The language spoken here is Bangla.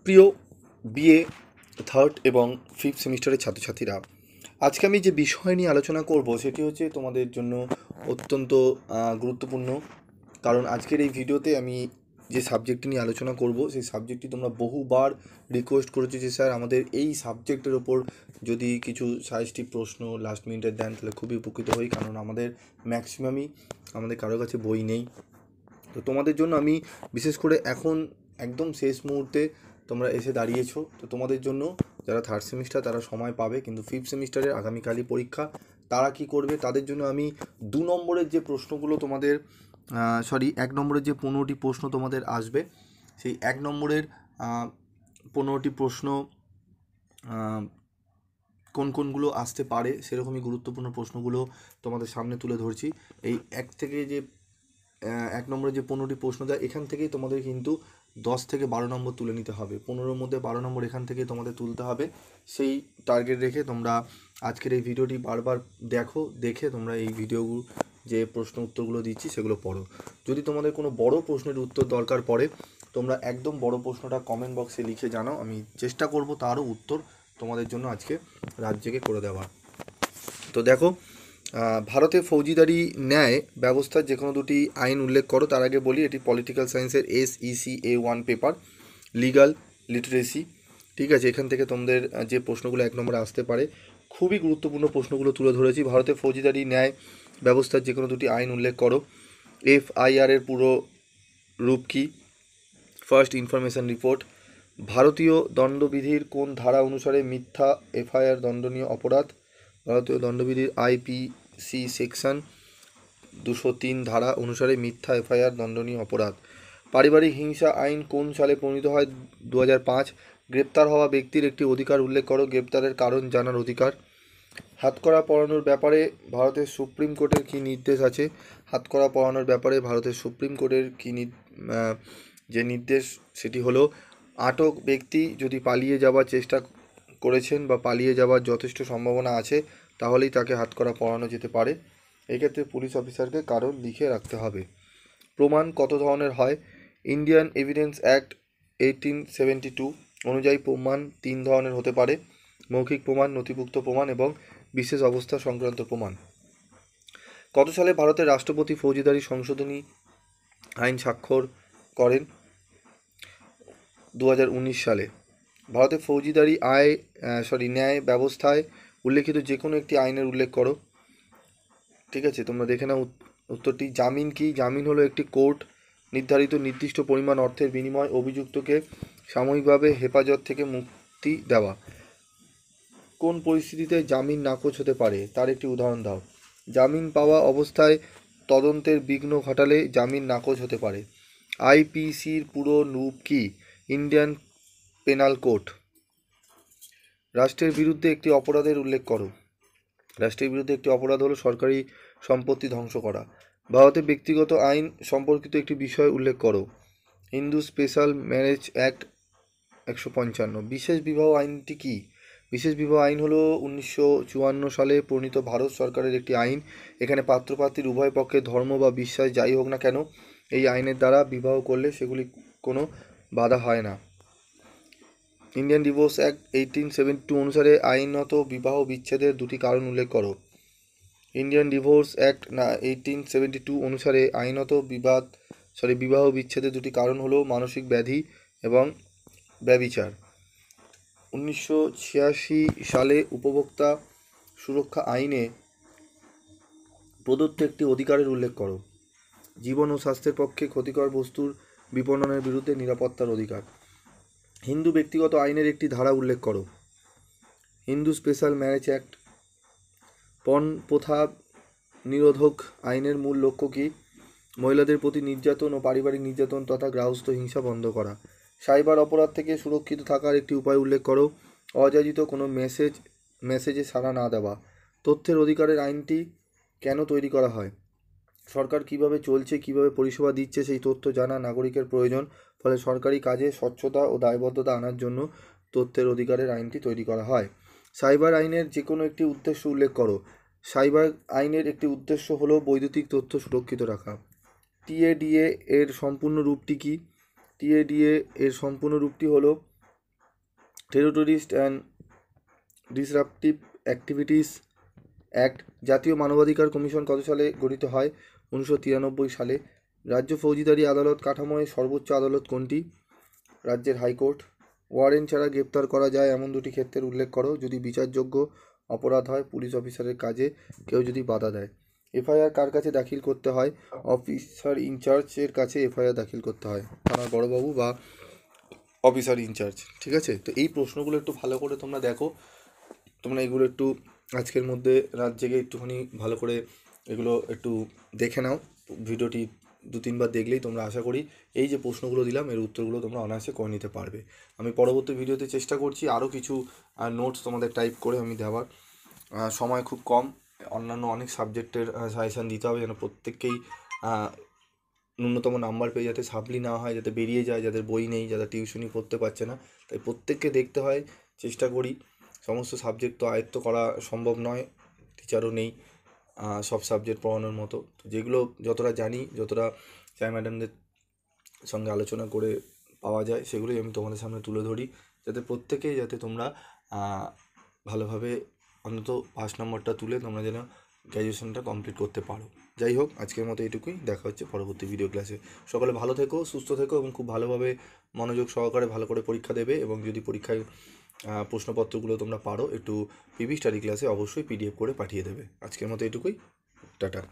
প্রিয় বিএ থার্ড এবং ফিফথ সেমিস্টারের ছাত্রছাত্রীরা, আজকে আমি যে বিষয় নিয়ে আলোচনা করব সেটি হচ্ছে তোমাদের জন্য অত্যন্ত গুরুত্বপূর্ণ। কারণ আজকের এই ভিডিওতে আমি যে সাবজেক্টটি নিয়ে আলোচনা করব সেই সাবজেক্টটি তোমরা বহুবার রিকোয়েস্ট করেছো যে স্যার আমাদের এই সাবজেক্টের ওপর যদি কিছু সাজেস্টিভ প্রশ্ন লাস্ট মিনিটে দেন তাহলে খুবই উপকৃত হই, কারণ আমাদের ম্যাক্সিমামই আমাদের কারোর কাছে বই নেই। তো তোমাদের জন্য আমি বিশেষ করে এখন একদম শেষ মুহূর্তে তোমরা এসে দাঁড়িয়েছো, তো তোমাদের জন্য যারা থার্ড সেমিস্টার তারা সময় পাবে, কিন্তু ফিফথ সেমিস্টারের আগামীকালই পরীক্ষা, তারা কি করবে তাদের জন্য আমি 2 নম্বরের যে প্রশ্নগুলো তোমাদের 1 নম্বরের যে 15টি প্রশ্ন তোমাদের আসবে, সেই 1 নম্বরের 15টি প্রশ্ন কোনগুলো আসতে পারে সেরকমই গুরুত্বপূর্ণ প্রশ্নগুলো তোমাদের সামনে তুলে ধরছি। এই 1 নম্বরের যে 15টি প্রশ্ন দেয় এখান থেকেই তোমাদের কিন্তু 10 থেকে 12 নম্বর তুলে নিতে হবে। 15-র মধ্যে 12 নম্বর এখান থেকে তোমাদের তুলতে হবে, সেই টার্গেট রেখে তোমরা আজকের এই ভিডিওটি বারবার দেখে তোমরা এই ভিডিওগুলো যে প্রশ্ন উত্তরগুলো দিচ্ছি সেগুলো পড়ো। যদি তোমাদের কোনো বড় প্রশ্নের উত্তর দরকার পড়ে তোমরা একদম বড় প্রশ্নটা কমেন্ট বক্সে লিখে জানাও, আমি চেষ্টা করব তারও উত্তর তোমাদের জন্য আজকে রাত জেগে করে দেওয়ার। তো দেখো, ভারতে ফৌজিদারি ন্যায় ব্যবস্থার যে কোনো দুটি আইন উল্লেখ করো। তার আগে বলি এটি পলিটিক্যাল সায়েন্সের SECA1 পেপার, লিগাল লিটারেসি। ঠিক আছে, এখান থেকে তোমাদের যে প্রশ্নগুলো 1 নম্বরে আসতে পারে খুবই গুরুত্বপূর্ণ প্রশ্নগুলো তুলে ধরেছি। ভারতে ফৌজিদারি ন্যায় ব্যবস্থার যে কোনো দুটি আইন উল্লেখ করো। FIR এর পুরো রূপ কী? First information report. ভারতীয় দণ্ডবিধির কোন ধারা অনুসারে মিথ্যা FIR দণ্ডনীয় অপরাধ? ভারতীয় দণ্ডবিধির IPC সেকশন 203 ধারা অনুসারে মিথ্যা FIR দণ্ডনীয় অপরাধ। পারিবারিক হিংসা আইন কোন সালে প্রণীত হয়? 2005। গ্রেপ্তার হওয়া ব্যক্তির একটি অধিকার উল্লেখ করো। গ্রেপ্তারের কারণ জানার অধিকার। হাতকড়া পরানোর ব্যাপারে ভারতের সুপ্রিম কোর্টের কী নির্দেশ আছে? হাতকড়া পরানোর ব্যাপারে ভারতের সুপ্রিম কোর্টের কী যে নির্দেশ সেটি হলো, আটক ব্যক্তি যদি পালিয়ে যাওয়ার চেষ্টা করেছেন বা পালিয়ে যাওয়ার যথেষ্ট সম্ভাবনা আছে তাহলেই তাকে হাতকড়া পরানো যেতে পারে। এক্ষেত্রে পুলিশ অফিসারকে কারণ লিখে রাখতে হবে। প্রমাণ কত ধরনের হয়? ইন্ডিয়ান এভিডেন্স অ্যাক্ট 1872 অনুযায়ী প্রমাণ 3 ধরনের হতে পারে: মৌখিক প্রমাণ, নথিভুক্ত প্রমাণ এবং বিশেষ অবস্থা সংক্রান্ত প্রমাণ। কত সালে ভারতের রাষ্ট্রপতি ফৌজদারি সংশোধনী আইন স্বাক্ষর করেন? 2019 সালে। ভারতের ফৌজদারি ন্যায় ব্যবস্থায় উল্লেখিত যে কোনো একটি আইনের উল্লেখ করো। ঠিক আছে, তোমরা দেখে নাও উত্তরটি। জামিন কি? জামিন হলো একটি কোর্ট নির্ধারিত নির্দিষ্ট পরিমাণ অর্থের বিনিময় অভিযুক্তকে সাময়িকভাবে হেফাজত থেকে মুক্তি দেওয়া। কোন পরিস্থিতিতে জামিন নাকচ হতে পারে তার একটি উদাহরণ দাও। জামিন পাওয়া অবস্থায় তদন্তের বিঘ্ন ঘটালে জামিন নাকচ হতে পারে। IPCর পুরো রূপ কি? Indian penal code. রাষ্ট্রের বিরুদ্ধে একটি অপরাধের উল্লেখ করো। রাষ্ট্রের বিরুদ্ধে একটি অপরাধ হলো সরকারি সম্পত্তি ধ্বংস করা। ভারতের ব্যক্তিগত আইন সম্পর্কিত একটি বিষয় উল্লেখ করো। Hindu special marriage act 155। বিশেষ বিবাহ আইনটি কি? বিশেষ বিবাহ আইন হলো 1954 সালে প্রণীত ভারত সরকারের একটি আইন। এখানে পাত্রপাত্রীর উভয় পক্ষের ধর্ম বা বিশ্বাস যাই হোক না কেন এই আইনের দ্বারা বিবাহ করলে সেগুলি কোনো বাধা হয় না। ইন্ডিয়ান ডিভোর্স অ্যাক্ট 1872 অনুসারে আইনত বিবাহ বিচ্ছেদের দুটি কারণ উল্লেখ করো। ইন্ডিয়ান ডিভোর্স অ্যাক্ট 1872 অনুসারে আইনত বিবাহ বিচ্ছেদের দুটি কারণ হলো মানসিক ব্যাধি এবং ব্যভিচার। 1986 সালে উপভোক্তা সুরক্ষা আইনে প্রদত্ত একটি অধিকারের উল্লেখ করো। জীবন ও স্বাস্থ্যের পক্ষে ক্ষতিকর বস্তুর বিপণনের বিরুদ্ধে নিরাপত্তার অধিকার। হিন্দু ব্যক্তিগত আইনের একটি ধারা উল্লেখ করো। Hindu special marriage act. পণ প্রথা নিরোধক আইনের মূল লক্ষ্য কী? মহিলাদের প্রতি নির্যাতন ও পারিবারিক নির্যাতন তথা গৃহস্থ হিংসা বন্ধ করা। সাইবার অপরাধ থেকে সুরক্ষিত থাকার একটি উপায় উল্লেখ করো। অযাচিত কোনো মেসেজে সাড়া না দেওয়া। তথ্যের অধিকারের আইনটি কেন তৈরি করা হয়? সরকার কিভাবে চলছে, কিভাবে পরিষেবা দিচ্ছে সেই তথ্য জানা নাগরিকের প্রয়োজন, ফলে সরকারি কাজে স্বচ্ছতা ও দায়বদ্ধতা আনার জন্য তথ্যের অধিকারের আইনটি তৈরি করা হয়। সাইবার আইনের যে কোনো একটি উদ্দেশ্য উল্লেখ করো। সাইবার আইনের একটি উদ্দেশ্য হলো বৈদ্যুতিক তথ্য সুরক্ষিত রাখা। TADA এর সম্পূর্ণ রূপটি কি? TADA এর সম্পূর্ণ রূপটি হলো terrorist and disruptive activities act. জাতীয় মানবাধিকার কমিশন কত সালে গঠিত হয়? 1993 সালে। রাজ্য ফৌজদারি আদালত কাঠামোয় সর্বোচ্চ আদালত কোনটি? রাজ্যের হাইকোর্ট। ওয়ারেন্ট ছাড়া গ্রেপ্তার করা যায় এমন দুটি ক্ষেত্রের উল্লেখ করো। যদি বিচারযোগ্য অপরাধ হয়, পুলিশ অফিসারের কাজে কেউ যদি বাধা দেয়। এফআইআর কার কাছে দাখিল করতে হয়? অফিসার ইনচার্জের কাছে এফআইআর দাখিল করতে হয়, থানার বড়বাবু বা অফিসার ইনচার্জ। ঠিক আছে, তো এই প্রশ্নগুলো একটু ভালো করে তোমরা দেখো, তোমরা এগুলো একটু আজকের মধ্যে রাত জেগে একটুখানি ভালো করে এগুলো একটু দেখে নাও। ভিডিওটি 2-3 বার দেখলেই তোমরা আশা করি এই যে প্রশ্নগুলো দিলাম এর উত্তরগুলো তোমরা অনায়াসে করে নিতে পারবে। আমি পরবর্তী ভিডিওতে চেষ্টা করছি আরও কিছু নোটস তোমাদের টাইপ করে আমি দেওয়ার। সময় খুব কম, অন্যান্য অনেক সাবজেক্টের সাজেশান দিতে হবে যেন প্রত্যেককেই ন্যূনতম নাম্বার পেয়ে যাতে সাপ্লি না হয়, যাতে বেরিয়ে যায়, যাদের বই নেই, যারা টিউশনি পড়তে পারছে না, তাই প্রত্যেককে দেখতে হয়। চেষ্টা করি, সমস্ত সাবজেক্ট তো আয়ত্ত করা সম্ভব নয়, টিচারও নেই সব সাবজেক্ট পড়ানোর মতো। তো যেগুলো যতটা জানি, যতটা স্যার ম্যাডামদের সঙ্গে আলোচনা করে পাওয়া যায়, সেগুলোই আমি তোমাদের সামনে তুলে ধরি, যাতে প্রত্যেকেই যাতে তোমরা ভালোভাবে অন্তত 5 নম্বরটা তুলে তোমরা যেন গ্র্যাজুয়েশনটা কমপ্লিট করতে পারো। যাই হোক, আজকের মতো এটুকুই, দেখা হচ্ছে পরবর্তী ভিডিও ক্লাসে। সকলে ভালো থেকো, সুস্থ থেকো এবং খুব ভালোভাবে মনোযোগ সহকারে ভালো করে পরীক্ষা দেবে। এবং যদি পরীক্ষায় প্রশ্নপত্রগুলো তোমরা পারো, একটু পিবি স্টাডি ক্লাসে অবশ্যই পিডিএফ করে পাঠিয়ে দেবে। আজকের মতো এটুকুই, টাটা।